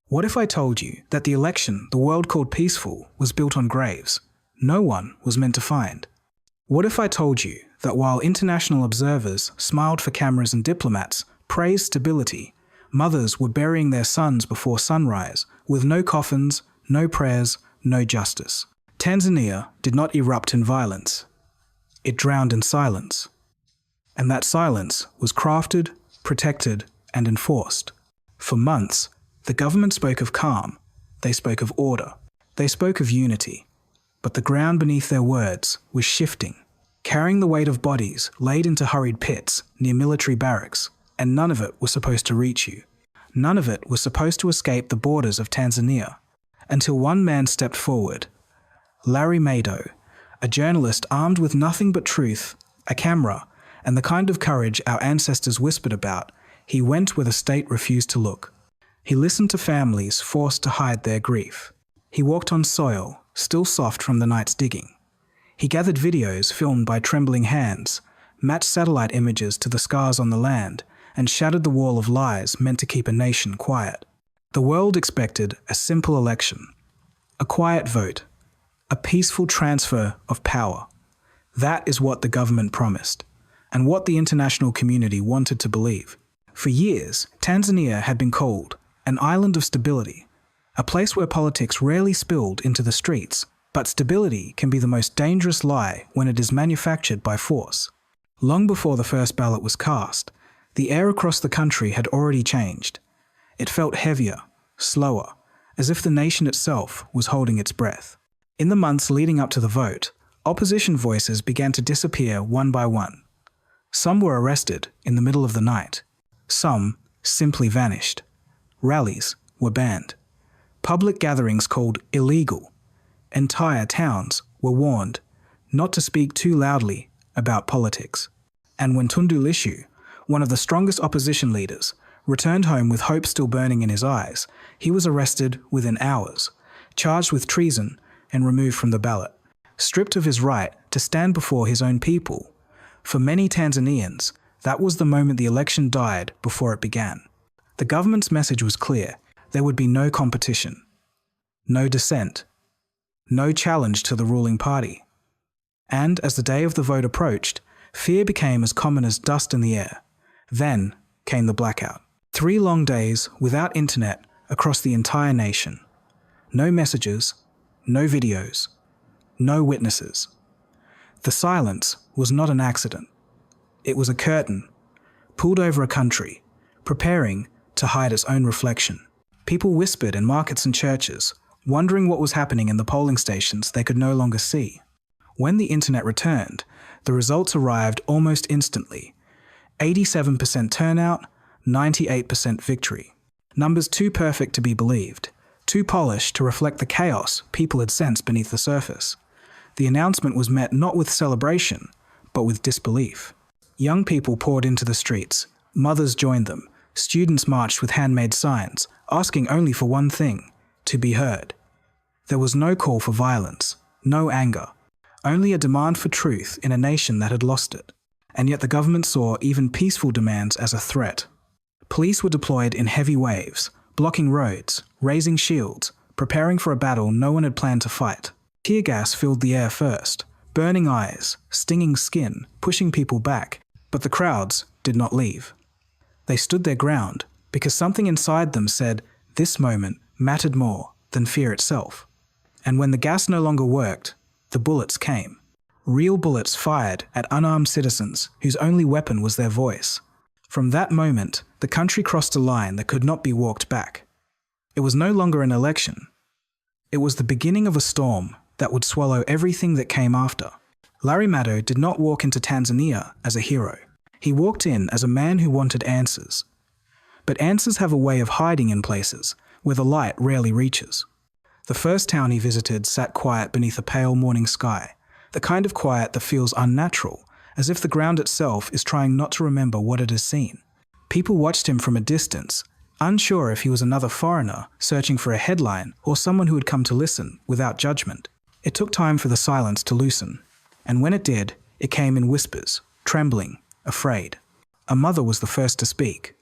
What if I told you that the election the world called peaceful was built on graves no one was meant to find? What if I told you that while international observers smiled for cameras and diplomats praised stability, mothers were burying their sons before sunrise with no coffins, no prayers, no justice? Tanzania did not erupt in violence. It drowned in silence. And that silence was crafted, protected, and enforced. For months, the government spoke of calm, they spoke of order, they spoke of unity, but the ground beneath their words was shifting, carrying the weight of bodies laid into hurried pits near military barracks, and none of it was supposed to reach you. None of it was supposed to escape the borders of Tanzania, until one man stepped forward. Larry Madowo, a journalist armed with nothing but truth, a camera, and the kind of courage our ancestors whispered about. He went where the state refused to look. He listened to families forced to hide their grief. He walked on soil, still soft from the night's digging. He gathered videos filmed by trembling hands, matched satellite images to the scars on the land, and shattered the wall of lies meant to keep a nation quiet. The world expected a simple election, a quiet vote, a peaceful transfer of power. That is what the government promised, and what the international community wanted to believe. For years, Tanzania had been called an island of stability, a place where politics rarely spilled into the streets, but stability can be the most dangerous lie when it is manufactured by force. Long before the first ballot was cast, the air across the country had already changed. It felt heavier, slower, as if the nation itself was holding its breath. In the months leading up to the vote, opposition voices began to disappear one by one. Some were arrested in the middle of the night. Some simply vanished. Rallies were banned. Public gatherings called illegal. Entire towns were warned not to speak too loudly about politics. And when Tundu Lissu, one of the strongest opposition leaders, returned home with hope still burning in his eyes, he was arrested within hours, charged with treason, and removed from the ballot, stripped of his right to stand before his own people. For many Tanzanians, that was the moment the election died before it began. The government's message was clear. There would be no competition, no dissent, no challenge to the ruling party. And as the day of the vote approached, fear became as common as dust in the air. Then came the blackout. 3 long days without internet across the entire nation. No messages, no videos, no witnesses. The silence was not an accident. It was a curtain, pulled over a country, preparing to hide its own reflection. People whispered in markets and churches, wondering what was happening in the polling stations they could no longer see. When the internet returned, the results arrived almost instantly. 87% turnout, 98% victory. Numbers too perfect to be believed, too polished to reflect the chaos people had sensed beneath the surface. The announcement was met not with celebration, but with disbelief. Young people poured into the streets. Mothers joined them. Students marched with handmade signs, asking only for one thing: to be heard. There was no call for violence, no anger, only a demand for truth in a nation that had lost it. And yet the government saw even peaceful demands as a threat. Police were deployed in heavy waves, blocking roads, raising shields, preparing for a battle no one had planned to fight. Tear gas filled the air first, burning eyes, stinging skin, pushing people back. But the crowds did not leave. They stood their ground because something inside them said this moment mattered more than fear itself. And when the gas no longer worked, the bullets came. Real bullets fired at unarmed citizens whose only weapon was their voice. From that moment, the country crossed a line that could not be walked back. It was no longer an election. It was the beginning of a storm that would swallow everything that came after. Larry Madowo did not walk into Tanzania as a hero. He walked in as a man who wanted answers. But answers have a way of hiding in places where the light rarely reaches. The first town he visited sat quiet beneath a pale morning sky, the kind of quiet that feels unnatural, as if the ground itself is trying not to remember what it has seen. People watched him from a distance, unsure if he was another foreigner searching for a headline or someone who had come to listen without judgment. It took time for the silence to loosen. And when it did, it came in whispers, trembling, afraid. A mother was the first to speak.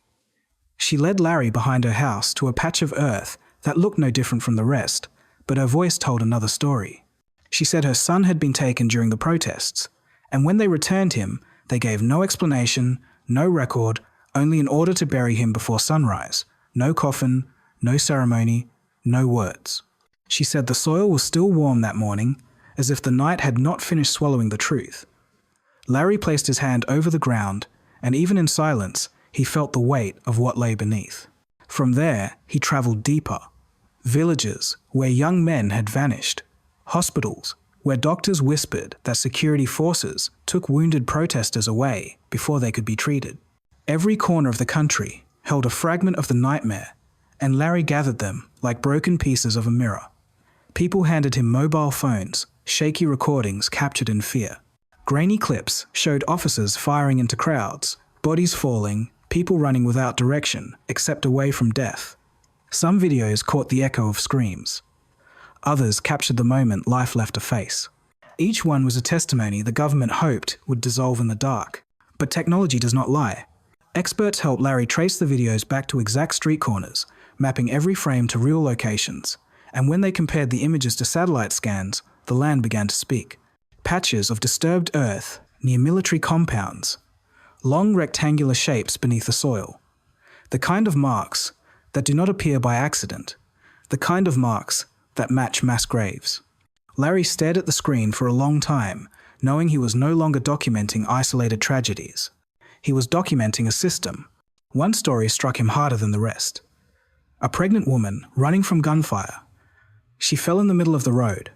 She led Larry behind her house to a patch of earth that looked no different from the rest, but her voice told another story. She said her son had been taken during the protests, and when they returned him, they gave no explanation, no record, only an order to bury him before sunrise. No coffin, no ceremony, no words. She said the soil was still warm that morning, as if the night had not finished swallowing the truth. Larry placed his hand over the ground, and even in silence, he felt the weight of what lay beneath. From there, he traveled deeper. Villages where young men had vanished. Hospitals where doctors whispered that security forces took wounded protesters away before they could be treated. Every corner of the country held a fragment of the nightmare, and Larry gathered them like broken pieces of a mirror. People handed him mobile phones, shaky recordings captured in fear. Grainy clips showed officers firing into crowds, bodies falling, people running without direction except away from death. Some videos caught the echo of screams. Others captured the moment life left a face. Each one was a testimony the government hoped would dissolve in the dark. But technology does not lie. Experts helped Larry trace the videos back to exact street corners, mapping every frame to real locations. And when they compared the images to satellite scans, the land began to speak. Patches of disturbed earth near military compounds, long rectangular shapes beneath the soil. The kind of marks that do not appear by accident. The kind of marks that match mass graves. Larry stared at the screen for a long time, knowing he was no longer documenting isolated tragedies. He was documenting a system. One story struck him harder than the rest. A pregnant woman running from gunfire. She fell in the middle of the road,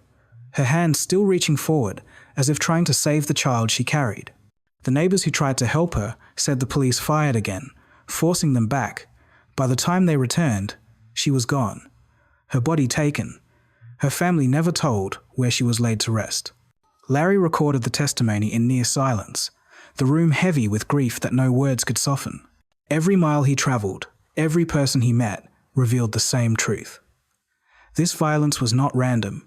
her hands still reaching forward as if trying to save the child she carried. The neighbors who tried to help her said the police fired again, forcing them back. By the time they returned, she was gone, her body taken. Her family never told where she was laid to rest. Larry recorded the testimony in near silence, the room heavy with grief that no words could soften. Every mile he traveled, every person he met, revealed the same truth. This violence was not random.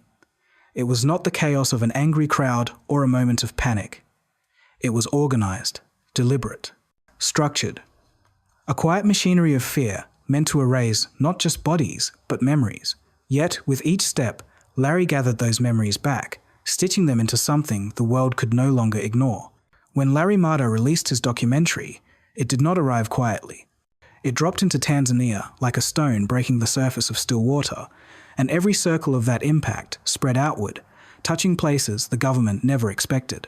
It was not the chaos of an angry crowd or a moment of panic. It was organized, deliberate, structured. A quiet machinery of fear meant to erase not just bodies, but memories. Yet, with each step, Larry gathered those memories back, stitching them into something the world could no longer ignore. When Larry Madowo released his documentary, it did not arrive quietly. It dropped into Tanzania like a stone breaking the surface of still water, and every circle of that impact spread outward, touching places the government never expected.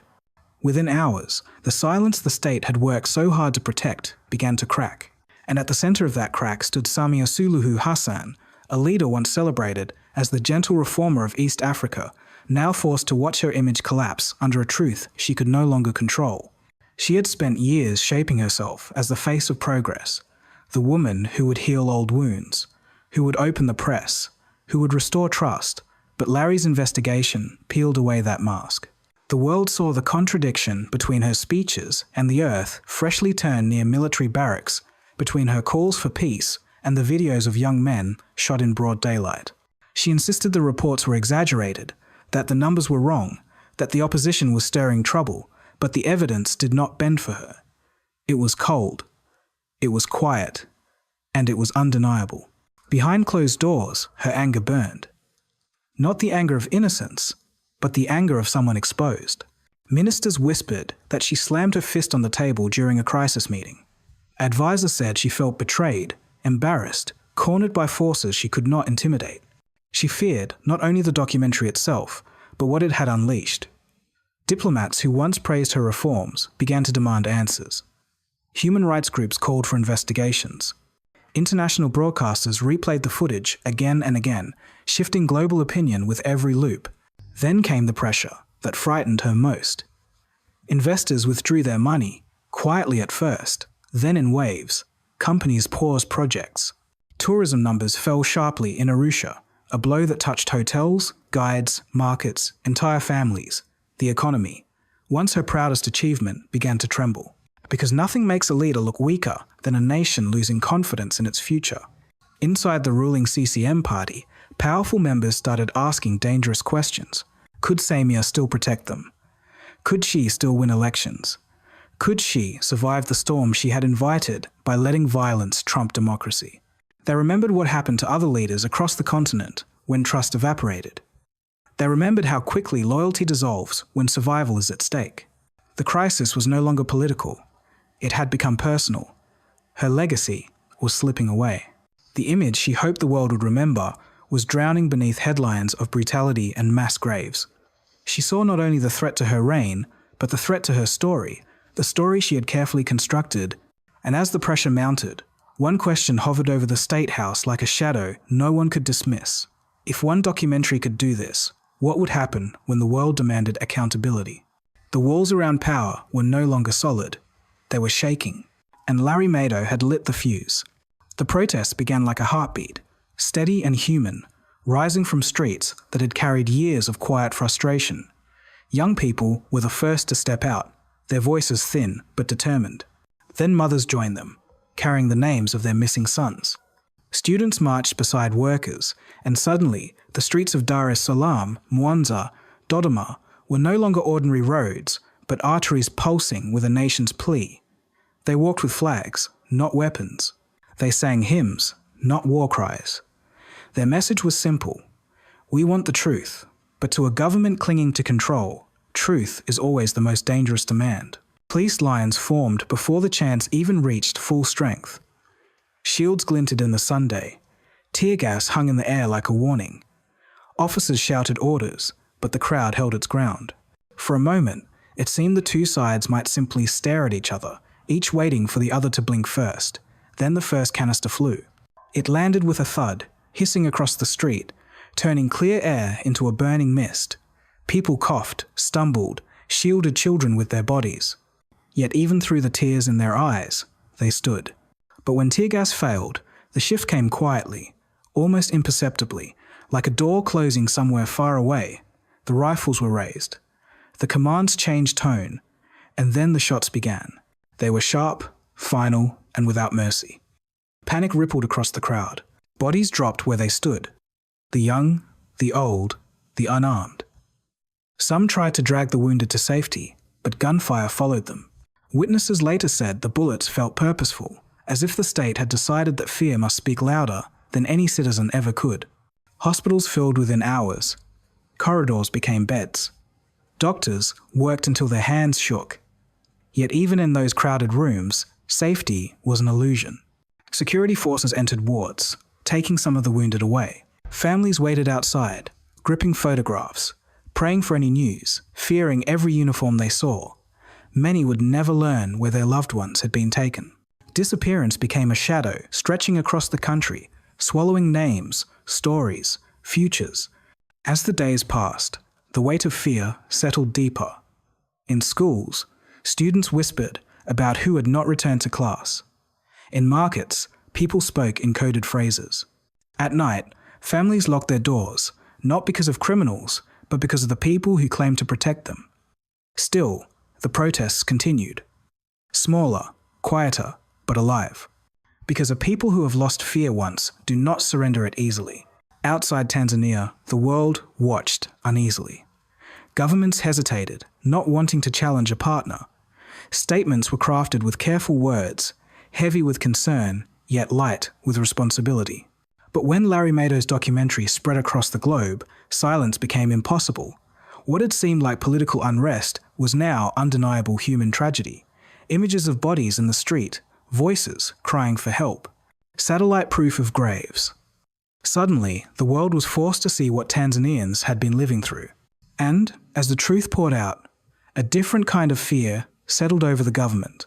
Within hours, the silence the state had worked so hard to protect began to crack. And at the center of that crack stood Samia Suluhu Hassan, a leader once celebrated as the gentle reformer of East Africa, now forced to watch her image collapse under a truth she could no longer control. She had spent years shaping herself as the face of progress, the woman who would heal old wounds, who would open the press, who would restore trust, but Larry's investigation peeled away that mask. The world saw the contradiction between her speeches and the earth freshly turned near military barracks, between her calls for peace and the videos of young men shot in broad daylight. She insisted the reports were exaggerated, that the numbers were wrong, that the opposition was stirring trouble, but the evidence did not bend for her. It was cold, it was quiet, and it was undeniable. Behind closed doors, her anger burned. Not the anger of innocence, but the anger of someone exposed. Ministers whispered that she slammed her fist on the table during a crisis meeting. Advisors said she felt betrayed, embarrassed, cornered by forces she could not intimidate. She feared not only the documentary itself, but what it had unleashed. Diplomats who once praised her reforms began to demand answers. Human rights groups called for investigations. International broadcasters replayed the footage again and again, shifting global opinion with every loop. Then came the pressure that frightened her most. Investors withdrew their money, quietly at first, then in waves. Companies paused projects. Tourism numbers fell sharply in Arusha, a blow that touched hotels, guides, markets, entire families, the economy. Once her proudest achievement began to tremble. Because nothing makes a leader look weaker than a nation losing confidence in its future. Inside the ruling CCM party, powerful members started asking dangerous questions. Could Samia still protect them? Could she still win elections? Could she survive the storm she had invited by letting violence trump democracy? They remembered what happened to other leaders across the continent when trust evaporated. They remembered how quickly loyalty dissolves when survival is at stake. The crisis was no longer political. It had become personal. Her legacy was slipping away. The image she hoped the world would remember was drowning beneath headlines of brutality and mass graves. She saw not only the threat to her reign, but the threat to her story, the story she had carefully constructed. And as the pressure mounted, one question hovered over the State House like a shadow no one could dismiss. If one documentary could do this, what would happen when the world demanded accountability? The walls around power were no longer solid. They were shaking, and Larry Madowo had lit the fuse. The protests began like a heartbeat, steady and human, rising from streets that had carried years of quiet frustration. Young people were the first to step out, their voices thin but determined. Then mothers joined them, carrying the names of their missing sons. Students marched beside workers, and suddenly the streets of Dar es Salaam, Mwanza, Dodoma were no longer ordinary roads, but arteries pulsing with a nation's plea. They walked with flags, not weapons. They sang hymns, not war cries. Their message was simple. We want the truth, but to a government clinging to control, truth is always the most dangerous demand. Police lines formed before the chants even reached full strength. Shields glinted in the sunday. Tear gas hung in the air like a warning. Officers shouted orders, but the crowd held its ground. For a moment, it seemed the two sides might simply stare at each other, each waiting for the other to blink first. Then the first canister flew. It landed with a thud, hissing across the street, turning clear air into a burning mist. People coughed, stumbled, shielded children with their bodies. Yet even through the tears in their eyes, they stood. But when tear gas failed, the shift came quietly, almost imperceptibly, like a door closing somewhere far away. The rifles were raised. The commands changed tone, and then the shots began. They were sharp, final, and without mercy. Panic rippled across the crowd. Bodies dropped where they stood. The young, the old, the unarmed. Some tried to drag the wounded to safety, but gunfire followed them. Witnesses later said the bullets felt purposeful, as if the state had decided that fear must speak louder than any citizen ever could. Hospitals filled within hours. Corridors became beds. Doctors worked until their hands shook. Yet even in those crowded rooms, safety was an illusion. Security forces entered wards, taking some of the wounded away. Families waited outside, gripping photographs, praying for any news, fearing every uniform they saw. Many would never learn where their loved ones had been taken. Disappearance became a shadow stretching across the country, swallowing names, stories, futures. As the days passed, the weight of fear settled deeper. In schools, students whispered about who had not returned to class. In markets, people spoke in coded phrases. At night, families locked their doors, not because of criminals, but because of the people who claimed to protect them. Still, the protests continued. Smaller, quieter, but alive. Because a people who have lost fear once do not surrender it easily. Outside Tanzania, the world watched uneasily. Governments hesitated, not wanting to challenge a partner. Statements were crafted with careful words, heavy with concern, yet light with responsibility. But when Larry Madowo's documentary spread across the globe, silence became impossible. What had seemed like political unrest was now undeniable human tragedy. Images of bodies in the street, voices crying for help, satellite proof of graves. Suddenly, the world was forced to see what Tanzanians had been living through. And, as the truth poured out, a different kind of fear settled over the government.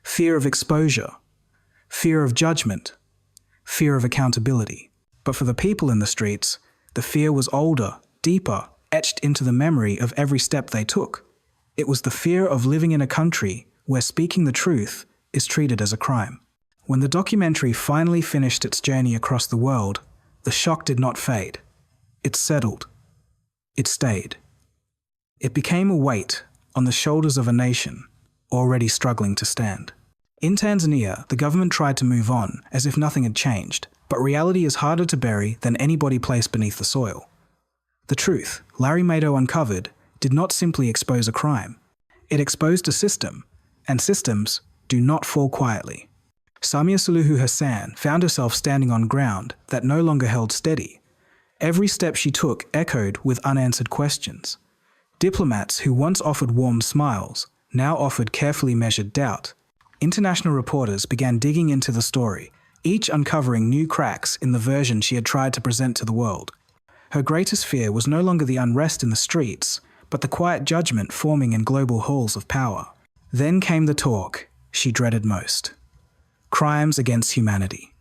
Fear of exposure, fear of judgment, fear of accountability. But for the people in the streets, the fear was older, deeper, etched into the memory of every step they took. It was the fear of living in a country where speaking the truth is treated as a crime. When the documentary finally finished its journey across the world, the shock did not fade. It settled. It stayed. It became a weight on the shoulders of a nation already struggling to stand. In Tanzania, the government tried to move on as if nothing had changed, but reality is harder to bury than any body placed beneath the soil. The truth Larry Madowo uncovered did not simply expose a crime. It exposed a system, and systems do not fall quietly. Samia Suluhu Hassan found herself standing on ground that no longer held steady. Every step she took echoed with unanswered questions. Diplomats who once offered warm smiles now offered carefully measured doubt. International reporters began digging into the story, each uncovering new cracks in the version she had tried to present to the world. Her greatest fear was no longer the unrest in the streets, but the quiet judgment forming in global halls of power. Then came the talk she dreaded most: crimes against humanity.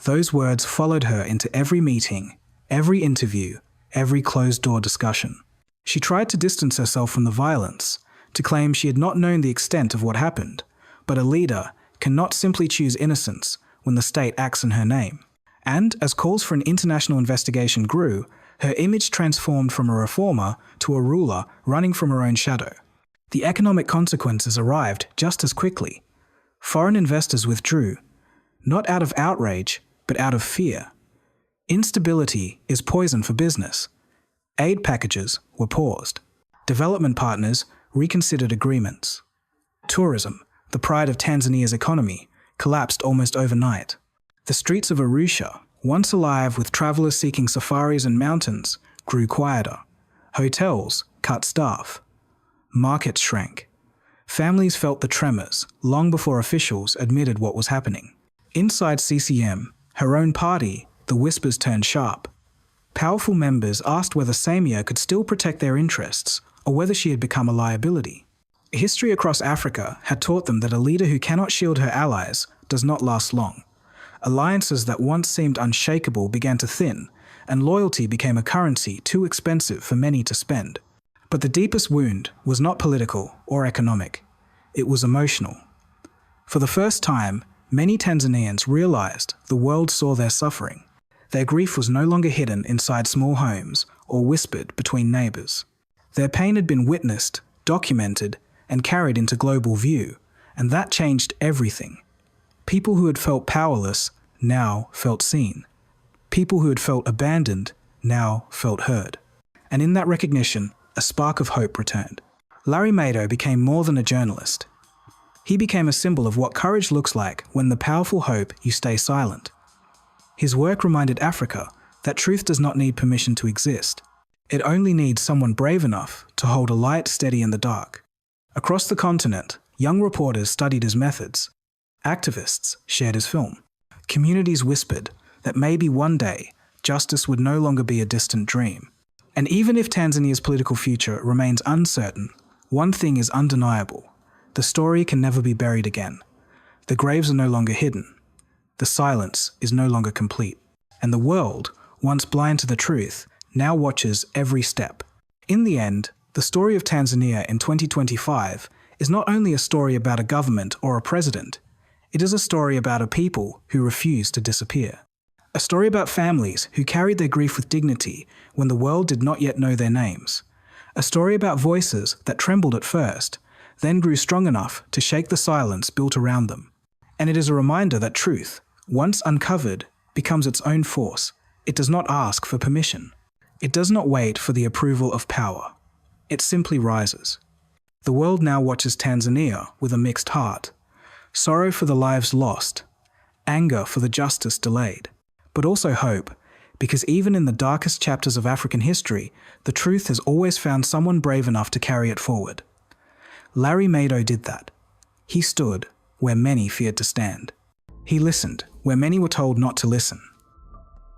Those words followed her into every meeting, every interview, every closed-door discussion. She tried to distance herself from the violence, to claim she had not known the extent of what happened, but a leader cannot simply choose innocence when the state acts in her name. And as calls for an international investigation grew, her image transformed from a reformer to a ruler running from her own shadow. The economic consequences arrived just as quickly. Foreign investors withdrew, not out of outrage, but out of fear. Instability is poison for business. Aid packages were paused. Development partners reconsidered agreements. Tourism, the pride of Tanzania's economy, collapsed almost overnight. The streets of Arusha, once alive with travelers seeking safaris and mountains, grew quieter. Hotels cut staff. Markets shrank. Families felt the tremors long before officials admitted what was happening. Inside CCM, her own party, the whispers turned sharp. Powerful members asked whether Samia could still protect their interests or whether she had become a liability. History across Africa had taught them that a leader who cannot shield her allies does not last long. Alliances that once seemed unshakable began to thin, and loyalty became a currency too expensive for many to spend. But the deepest wound was not political or economic. It was emotional. For the first time, many Tanzanians realized the world saw their suffering. Their grief was no longer hidden inside small homes or whispered between neighbors. Their pain had been witnessed, documented, and carried into global view, and that changed everything. People who had felt powerless now felt seen. People who had felt abandoned now felt heard. And in that recognition, a spark of hope returned. Larry Madowo became more than a journalist. He became a symbol of what courage looks like when the powerful hope you stay silent. His work reminded Africa that truth does not need permission to exist. It only needs someone brave enough to hold a light steady in the dark. Across the continent, young reporters studied his methods. Activists shared his film. Communities whispered that maybe one day justice would no longer be a distant dream. And even if Tanzania's political future remains uncertain, one thing is undeniable: the story can never be buried again. The graves are no longer hidden. The silence is no longer complete. And the world, once blind to the truth, now watches every step. In the end, the story of Tanzania in 2025 is not only a story about a government or a president, it is a story about a people who refuse to disappear. A story about families who carried their grief with dignity when the world did not yet know their names. A story about voices that trembled at first, then grew strong enough to shake the silence built around them. And it is a reminder that truth, once uncovered, becomes its own force. It does not ask for permission. It does not wait for the approval of power. It simply rises. The world now watches Tanzania with a mixed heart. Sorrow for the lives lost, anger for the justice delayed, but also hope, because even in the darkest chapters of African history, the truth has always found someone brave enough to carry it forward. Larry Madowo did that. He stood where many feared to stand. He listened where many were told not to listen.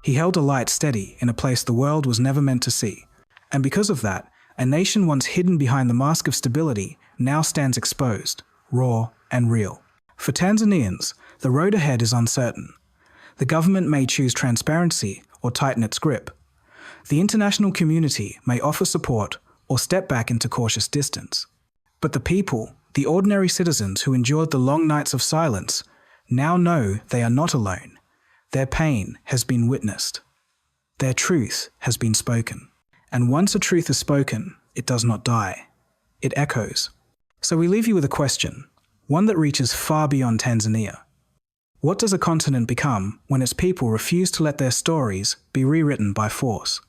He held a light steady in a place the world was never meant to see. And because of that, a nation once hidden behind the mask of stability now stands exposed, raw and real. For Tanzanians, the road ahead is uncertain. The government may choose transparency or tighten its grip. The international community may offer support or step back into cautious distance. But the people, the ordinary citizens who endured the long nights of silence, now know they are not alone. Their pain has been witnessed. Their truth has been spoken. And once a truth is spoken, it does not die. It echoes. So we leave you with a question, one that reaches far beyond Tanzania. What does a continent become when its people refuse to let their stories be rewritten by force?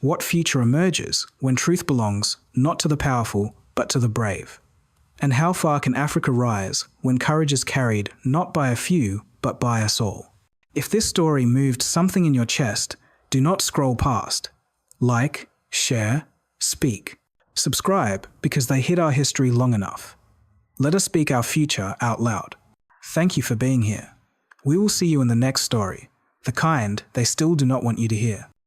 What future emerges when truth belongs not to the powerful, but to the brave? And how far can Africa rise when courage is carried not by a few, but by us all? If this story moved something in your chest, do not scroll past. Like, share, speak. Subscribe because they hid our history long enough. Let us speak our future out loud. Thank you for being here. We will see you in the next story, the kind they still do not want you to hear.